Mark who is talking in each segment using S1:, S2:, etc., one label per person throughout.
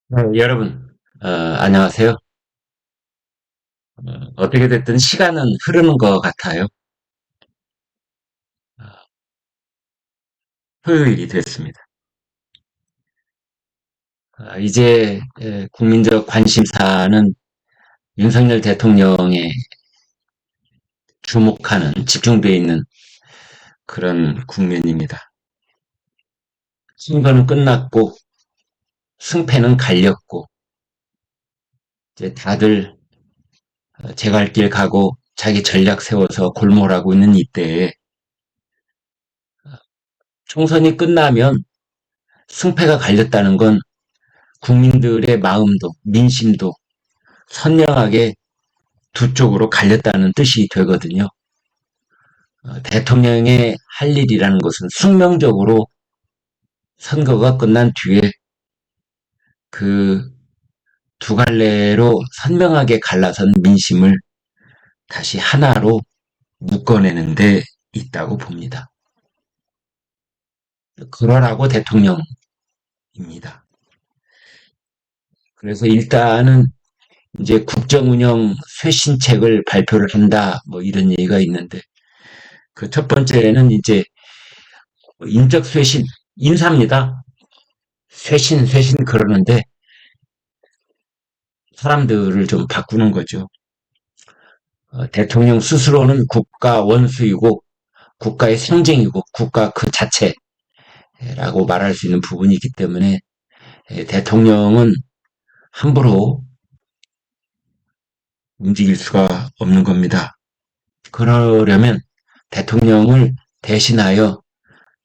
S1: 네, 여러분, 안녕하세요. 어떻게 됐든 시간은 흐르는 것 같아요. 어, 토요일이 됐습니다. 이제 국민적 관심사는 윤석열 대통령에 주목하는, 집중되어 있는 그런 국면입니다. 선거는 끝났고, 승패는 갈렸고, 이제 다들 제갈 길 가고 자기 전략 세워서 골몰하고 있는 이때에 총선이 끝나면 승패가 갈렸다는 건 국민들의 마음도, 민심도 선명하게 두 쪽으로 갈렸다는 뜻이 되거든요. 대통령의 할 일이라는 것은 숙명적으로 선거가 끝난 뒤에 그 두 갈래로 선명하게 갈라선 민심을 다시 하나로 묶어내는 데 있다고 봅니다. 그러라고 대통령입니다. 그래서 일단은 이제 국정운영 쇄신책을 발표를 한다, 뭐 이런 얘기가 있는데, 그 첫 번째는 이제 인적 쇄신, 인사입니다. 쇄신 그러는데 사람들을 좀 바꾸는 거죠. 대통령 스스로는 국가 원수이고 국가의 상징이고 국가 그 자체라고 말할 수 있는 부분이 있기 때문에 대통령은 함부로 움직일 수가 없는 겁니다. 그러려면 대통령을 대신하여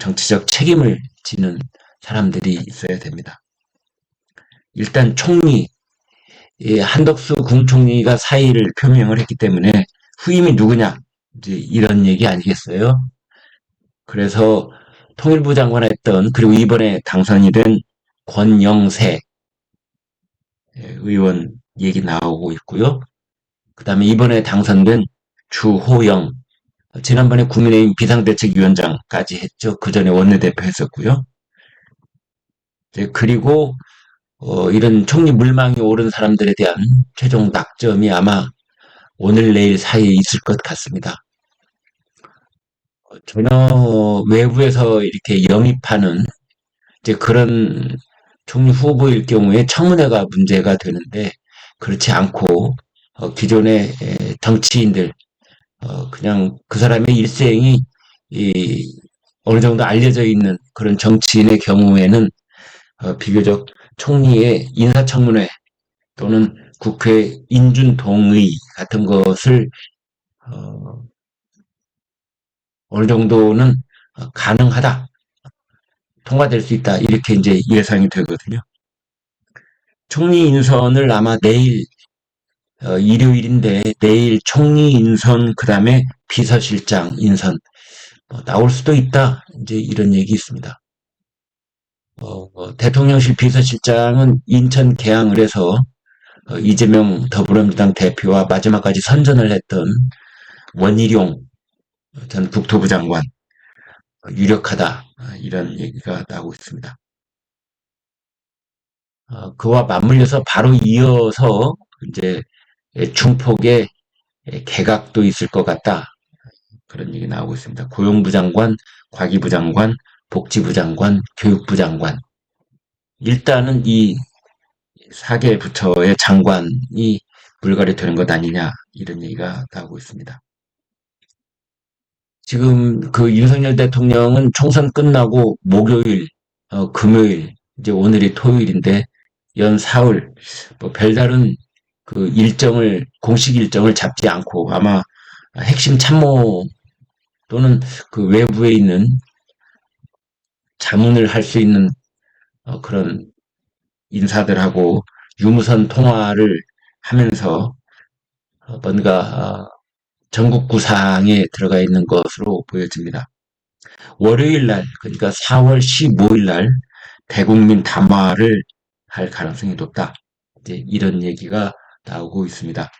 S1: 정치적 책임을 지는 사람들이 있어야 됩니다. 일단 총리, 한덕수 국무총리가 사의를 표명을 했기 때문에 후임이 누구냐, 이제 이런 얘기 아니겠어요? 그래서 통일부 장관 했던, 그리고 이번에 당선이 된 권영세 의원 얘기 나오고 있고요. 그 다음에 이번에 당선된 주호영, 지난번에 국민의힘 비상대책위원장까지 했죠. 그 전에 원내대표 했었고요. 그리고 이런 총리 물망이 오른 사람들에 대한 최종 낙점이 아마 오늘 내일 사이에 있을 것 같습니다. 전혀 외부에서 이렇게 영입하는 이제 그런 총리 후보일 경우에 청문회가 문제가 되는데, 그렇지 않고 기존의 정치인들, 그냥 그 사람의 일생이 어느 정도 알려져 있는 그런 정치인의 경우에는 비교적 총리의 인사청문회 또는 국회 인준동의 같은 것을 어, 어느 정도는 가능하다, 통과될 수 있다, 이렇게 이제 예상이 되거든요. 총리 인선을 아마 내일, 일요일인데 내일 총리 인선, 그 다음에 비서실장 인선 나올 수도 있다, 이제 이런 얘기 있습니다. 대통령실 비서실장은 인천 개항을 해서 이재명 더불어민주당 대표와 마지막까지 선전을 했던 원희룡 전 국토부 장관, 유력하다, 이런 얘기가 나오고 있습니다. 그와 맞물려서 바로 이어서 이제 중폭의 개각도 있을 것 같다, 그런 얘기 나오고 있습니다. 고용부 장관, 과기부 장관, 복지부 장관, 교육부 장관. 일단은 이 4개 부처의 장관이 불가리 되는 것 아니냐, 이런 얘기가 나오고 있습니다. 지금 그 윤석열 대통령은 총선 끝나고 목요일, 금요일, 이제 오늘이 토요일인데 연 사흘, 뭐 별다른 그 일정을, 공식 일정을 잡지 않고 아마 핵심 참모 또는 그 외부에 있는 자문을 할 수 있는 그런 인사들하고 유무선 통화를 하면서 뭔가 전국 구상에 들어가 있는 것으로 보여집니다. 월요일 날, 그러니까 4월 15일 날 대국민 담화를 할 가능성이 높다, 이제 이런 얘기가 나오고 있습니다.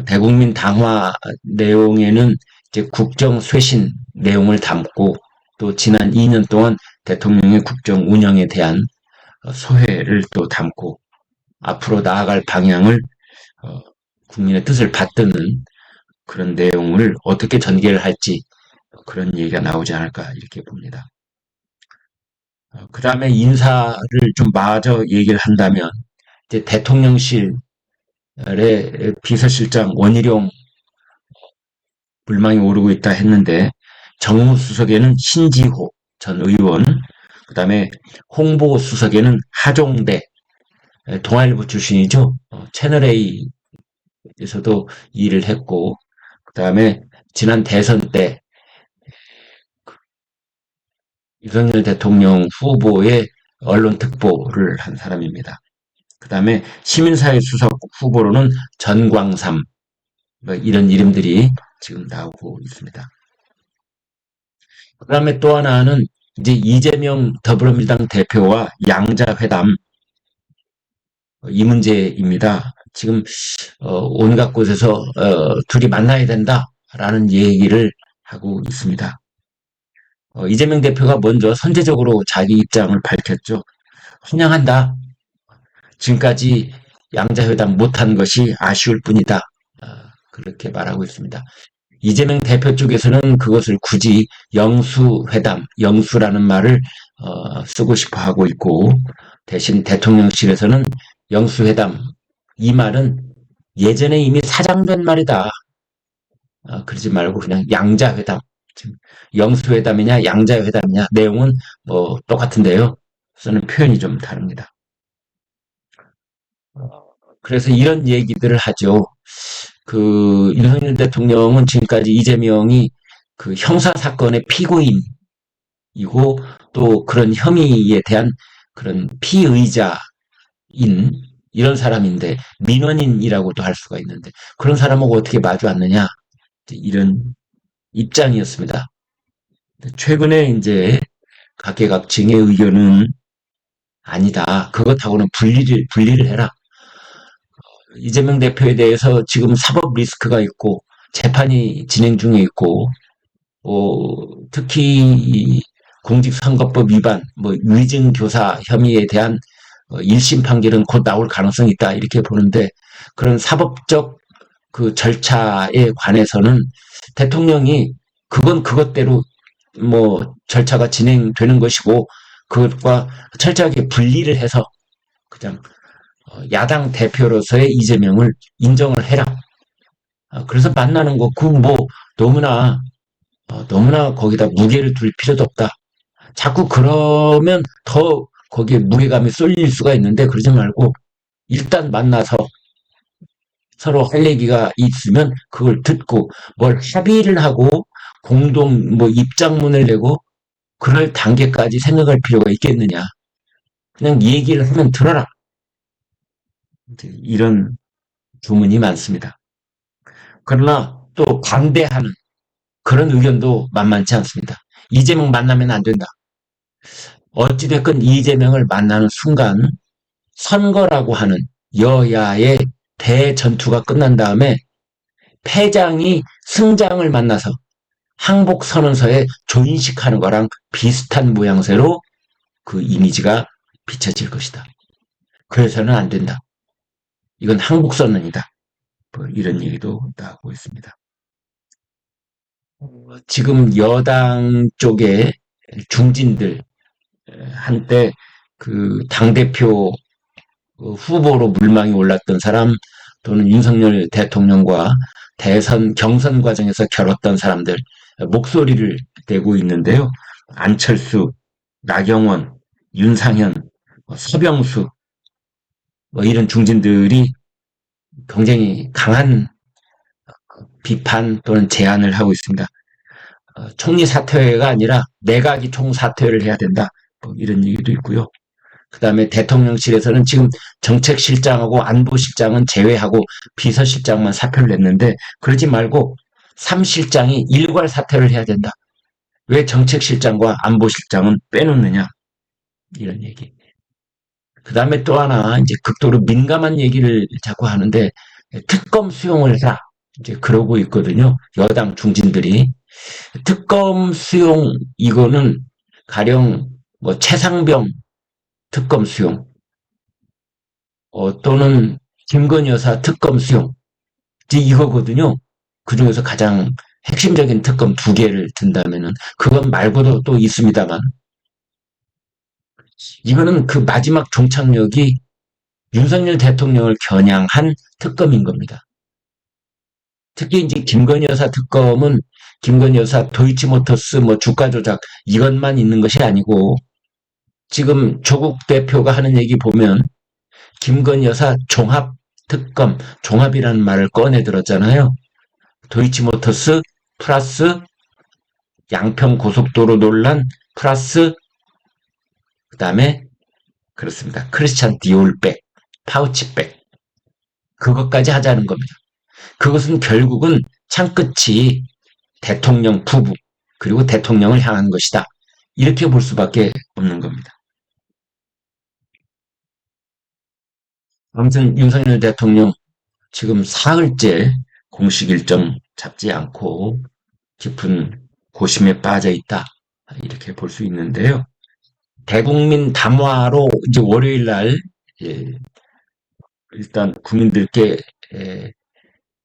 S1: 대국민 담화 내용에는 이제 국정 쇄신 내용을 담고, 또 지난 2년 동안 대통령의 국정 운영에 대한 소회를 또 담고 앞으로 나아갈 방향을 어, 국민의 뜻을 받드는 그런 내용을 어떻게 전개를 할지 그런 얘기가 나오지 않을까 이렇게 봅니다. 그 다음에 인사를 좀 마저 얘기를 한다면 이제 대통령실의 비서실장 원희룡 불망이 오르고 있다 했는데 정무수석에는 신지호 전 의원, 그 다음에 홍보수석에는 하종대 동아일보 출신이죠. 채널A에서도 일을 했고 그 다음에 지난 대선 때 윤석열 대통령 후보의 언론 특보를 한 사람입니다. 그 다음에 시민사회 수석 후보로는 전광삼 뭐 이런 이름들이 지금 나오고 있습니다. 그 다음에 또 하나는 이제 이재명 더불어민주당 대표와 양자회담 이 문제입니다. 지금 온갖 곳에서 둘이 만나야 된다라는 얘기를 하고 있습니다. 이재명 대표가 먼저 선제적으로 자기 입장을 밝혔죠. 환영한다. 지금까지 양자회담 못한 것이 아쉬울 뿐이다. 그렇게 말하고 있습니다. 이재명 대표 쪽에서는 그것을 굳이 영수회담, 영수라는 말을 쓰고 싶어 하고 있고 대신 대통령실에서는 영수회담, 이 말은 예전에 이미 사장된 말이다. 그러지 말고 그냥 양자회담. 영수회담이냐 양자회담이냐 내용은 뭐 똑같은데요. 쓰는 표현이 좀 다릅니다. 그래서 이런 얘기들을 하죠. 그 윤석열 대통령은 지금까지 이재명이 그 형사 사건의 피고인이고 또 그런 혐의에 대한 그런 피의자인 이런 사람인데 민원인이라고도 할 수가 있는데 그런 사람하고 어떻게 마주 앉느냐 이런 입장이었습니다. 최근에 이제 각계각층의 의견은 아니다. 그것하고는 분리를 해라. 이재명 대표에 대해서 지금 사법 리스크가 있고 재판이 진행 중에 있고 특히 공직선거법 위반, 뭐 위증교사 혐의에 대한 1심 판결은 곧 나올 가능성이 있다 이렇게 보는데 그런 사법적 그 절차에 관해서는 대통령이 그건 그것대로 뭐 절차가 진행되는 것이고 그것과 철저하게 분리를 해서 그냥 야당 대표로서의 이재명을 인정을 해라. 그래서 만나는 거, 그 뭐 너무나 거기다 무게를 둘 필요도 없다. 자꾸 그러면 더 거기에 무게감이 쏠릴 수가 있는데 그러지 말고 일단 만나서 서로 할 얘기가 있으면 그걸 듣고 뭘 합의를 하고 공동 뭐 입장문을 내고 그럴 단계까지 생각할 필요가 있겠느냐. 그냥 얘기를 하면 들어라. 이런 주문이 많습니다. 그러나 또 반대하는 그런 의견도 만만치 않습니다. 이재명 만나면 안 된다. 어찌됐건 이재명을 만나는 순간 선거라고 하는 여야의 대전투가 끝난 다음에 패장이 승장을 만나서 항복선언서에 조인식하는 거랑 비슷한 모양새로 그 이미지가 비춰질 것이다. 그래서는 안 된다. 이건 항복선언이다. 뭐 이런 얘기도 나오고 있습니다. 지금 여당 쪽에 중진들 한때 그 당대표 후보로 물망이 올랐던 사람 또는 윤석열 대통령과 대선 경선 과정에서 겨뤘던 사람들 목소리를 내고 있는데요. 안철수, 나경원, 윤상현, 서병수 뭐 이런 중진들이 굉장히 강한 비판 또는 제안을 하고 있습니다. 총리 사퇴가 아니라 내각이 총사퇴를 해야 된다. 뭐 이런 얘기도 있고요. 그 다음에 대통령실에서는 지금 정책실장하고 안보실장은 제외하고 비서실장만 사표를 냈는데 그러지 말고 3실장이 일괄 사퇴를 해야 된다. 왜 정책실장과 안보실장은 빼놓느냐. 이런 얘기. 그 다음에 또 하나 이제 극도로 민감한 얘기를 자꾸 하는데 특검 수용을 해라. 이제 그러고 있거든요. 여당 중진들이. 특검 수용 이거는 가령 뭐 최상병 특검 수용, 또는 김건희 여사 특검 수용, 이제 이거거든요. 그 중에서 가장 핵심적인 특검 두 개를 든다면은, 그건 말고도 또 있습니다만, 이거는 그 마지막 종착역이 윤석열 대통령을 겨냥한 특검인 겁니다. 특히 이제 김건희 여사 특검은 김건희 여사 도이치모터스 뭐 주가 조작 이것만 있는 것이 아니고, 지금 조국 대표가 하는 얘기 보면 김건희 여사 종합 특검, 종합이라는 말을 꺼내 들었잖아요. 도이치모터스 플러스 양평 고속도로 논란 플러스 그다음에 그렇습니다. 크리스찬 디올백, 파우치백, 그것까지 하자는 겁니다. 그것은 결국은 창끝이 대통령 부부 그리고 대통령을 향한 것이다. 이렇게 볼 수밖에 없는 겁니다. 아무튼 윤석열 대통령 지금 사흘째 공식 일정 잡지 않고 깊은 고심에 빠져 있다. 이렇게 볼 수 있는데요. 대국민 담화로 이제 월요일 날 예, 일단 국민들께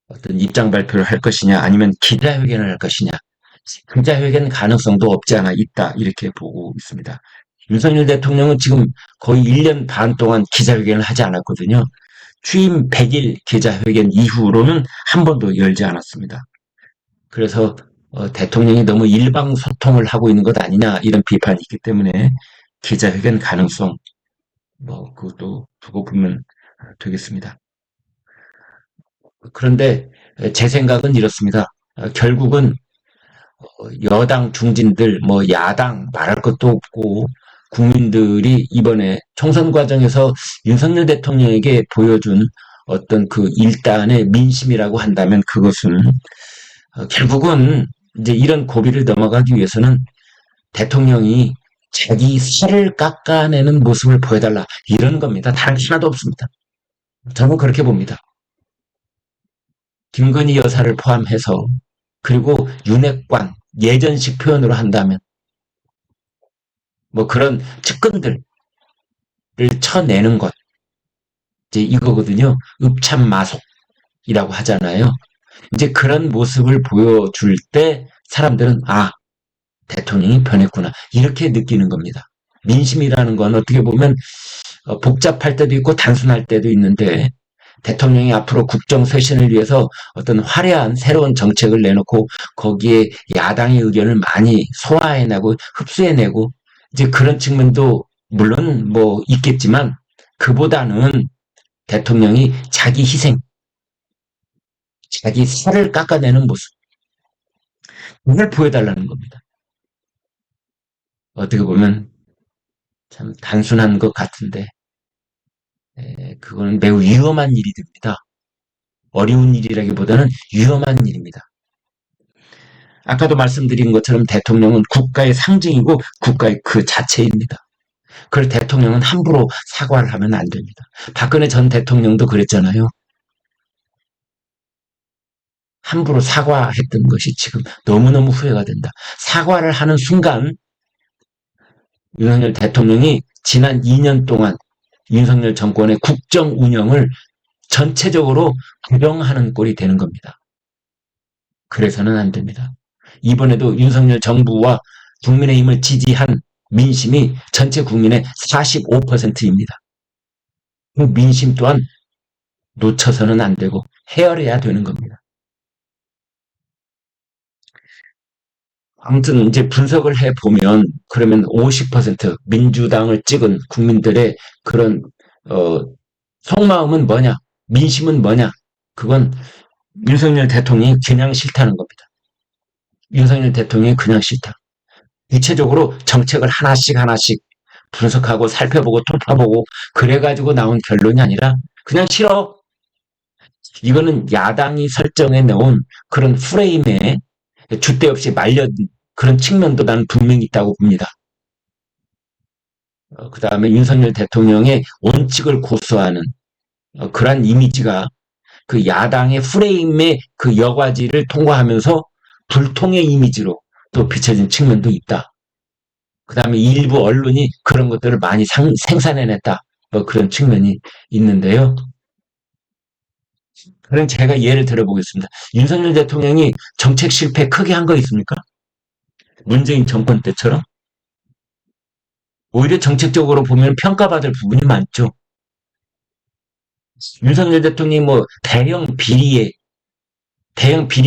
S1: 어떤 입장 발표를 할 것이냐 아니면 기자회견을 할 것이냐. 기자회견 가능성도 없지 않아 있다. 이렇게 보고 있습니다. 윤석열 대통령은 지금 거의 1년 반 동안 기자회견을 하지 않았거든요. 취임 100일 기자회견 이후로는 한 번도 열지 않았습니다. 그래서 대통령이 너무 일방소통을 하고 있는 것 아니냐 이런 비판이 있기 때문에 기자회견 가능성 뭐 그것도 두고 보면 되겠습니다. 그런데 제 생각은 이렇습니다. 결국은 여당 중진들 뭐 야당 말할 것도 없고 국민들이 이번에 총선 과정에서 윤석열 대통령에게 보여준 어떤 그 일단의 민심이라고 한다면 그것은 결국은 이제 이런 고비를 넘어가기 위해서는 대통령이 자기 살을 깎아내는 모습을 보여달라 이런 겁니다. 다른 게 하나도 없습니다. 저는 그렇게 봅니다. 김건희 여사를 포함해서 그리고 윤핵관 예전식 표현으로 한다면 뭐 그런 측근들을 쳐내는 것 이제 이거거든요. 읍참마속이라고 하잖아요. 이제 그런 모습을 보여줄 때 사람들은 대통령이 변했구나 이렇게 느끼는 겁니다. 민심이라는 건 어떻게 보면 복잡할 때도 있고 단순할 때도 있는데 대통령이 앞으로 국정 쇄신을 위해서 어떤 화려한 새로운 정책을 내놓고 거기에 야당의 의견을 많이 소화해내고 흡수해내고 이제 그런 측면도 물론 뭐 있겠지만 그보다는 대통령이 자기 희생, 자기 살을 깎아내는 모습 이걸 보여달라는 겁니다. 어떻게 보면 참 단순한 것 같은데 그거는 매우 위험한 일이 됩니다. 어려운 일이라기보다는 위험한 일입니다. 아까도 말씀드린 것처럼 대통령은 국가의 상징이고 국가의 그 자체입니다. 그걸 대통령은 함부로 사과를 하면 안 됩니다. 박근혜 전 대통령도 그랬잖아요. 함부로 사과했던 것이 지금 너무너무 후회가 된다. 사과를 하는 순간 윤석열 대통령이 지난 2년 동안 윤석열 정권의 국정 운영을 전체적으로 부정하는 꼴이 되는 겁니다. 그래서는 안 됩니다. 이번에도 윤석열 정부와 국민의힘을 지지한 민심이 전체 국민의 45%입니다. 그 민심 또한 놓쳐서는 안 되고 헤아려야 되는 겁니다. 아무튼 이제 분석을 해보면 그러면 50% 민주당을 찍은 국민들의 그런 속마음은 뭐냐? 민심은 뭐냐? 그건 윤석열 대통령이 그냥 싫다는 겁니다. 윤석열 대통령이 그냥 싫다. 구체적으로 정책을 하나씩 하나씩 분석하고 살펴보고 돌파보고 그래가지고 나온 결론이 아니라 그냥 싫어. 이거는 야당이 설정해 놓은 그런 프레임에 줏대 없이 말려 그런 측면도 나는 분명히 있다고 봅니다. 그 다음에 윤석열 대통령의 원칙을 고수하는 그러한 이미지가 그 야당의 프레임의 그 여과지를 통과하면서 불통의 이미지로 또 비춰진 측면도 있다. 그다음에 일부 언론이 그런 것들을 많이 생산해냈다. 뭐 그런 측면이 있는데요. 그럼 제가 예를 들어보겠습니다. 윤석열 대통령이 정책 실패 크게 한 거 있습니까? 문재인 정권 때처럼? 오히려 정책적으로 보면 평가받을 부분이 많죠. 윤석열 대통령이 뭐 대형 비리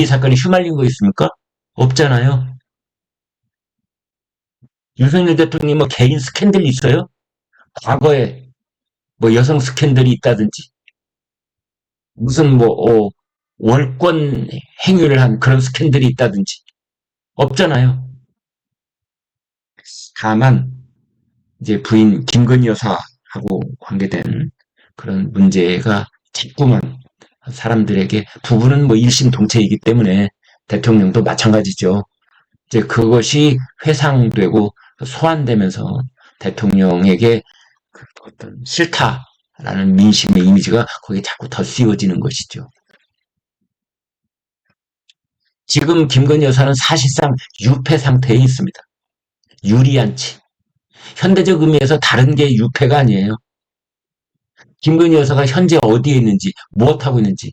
S1: 사건에 휘말린 거 있습니까? 없잖아요. 윤석열 대통령이 뭐 개인 스캔들이 있어요? 과거에 뭐 여성 스캔들이 있다든지 무슨 뭐 월권 행위를 한 그런 스캔들이 있다든지 없잖아요. 다만 이제 부인 김건희 여사하고 관계된 그런 문제가 자꾸만 사람들에게 부부는 뭐 일심동체이기 때문에 대통령도 마찬가지죠. 이제 그것이 회상되고 소환되면서 대통령에게 어떤 싫다라는 민심의 이미지가 거기에 자꾸 더 씌워지는 것이죠. 지금 김건희 여사는 사실상 유패 상태에 있습니다. 유리한 치. 현대적 의미에서 다른 게 유패가 아니에요. 김건희 여사가 현재 어디에 있는지, 무엇하고 있는지,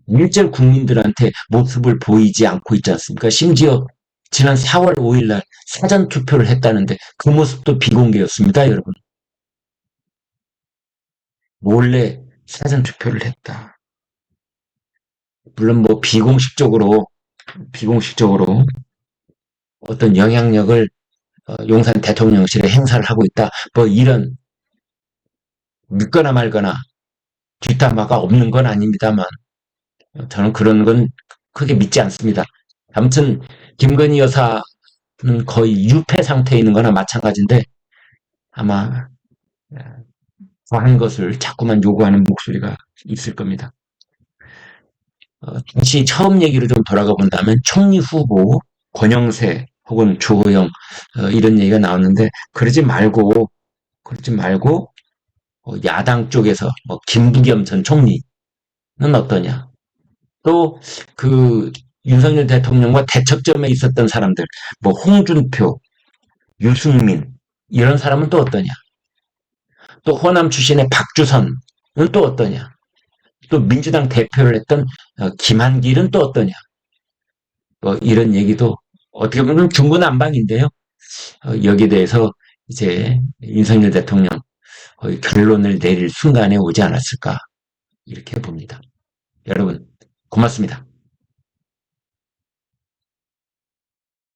S1: 일절 국민들한테 모습을 보이지 않고 있지 않습니까? 심지어 지난 4월 5일 날 사전 투표를 했다는데 그 모습도 비공개였습니다, 여러분. 몰래 사전 투표를 했다. 물론 뭐 비공식적으로 어떤 영향력을 용산 대통령실에 행사를 하고 있다. 뭐 이런 믿거나 말거나 뒷담화가 없는 건 아닙니다만 저는 그런 건 크게 믿지 않습니다. 아무튼 김건희 여사는 거의 유패 상태에 있는 거나 마찬가지인데 아마 더한 것을 자꾸만 요구하는 목소리가 있을 겁니다. 다시 처음 얘기로 좀 돌아가 본다면 총리 후보 권영세 혹은 주호영 이런 얘기가 나왔는데 그러지 말고 야당 쪽에서 뭐 김부겸 전 총리는 어떠냐? 또 그 윤석열 대통령과 대척점에 있었던 사람들, 뭐 홍준표, 유승민 이런 사람은 또 어떠냐? 또 호남 출신의 박주선은 또 어떠냐? 또 민주당 대표를 했던 김한길은 또 어떠냐? 뭐 이런 얘기도 어떻게 보면 중구난방인데요. 여기에 대해서 이제 윤석열 대통령 거의 결론을 내릴 순간에 오지 않았을까 이렇게 봅니다. 여러분 고맙습니다.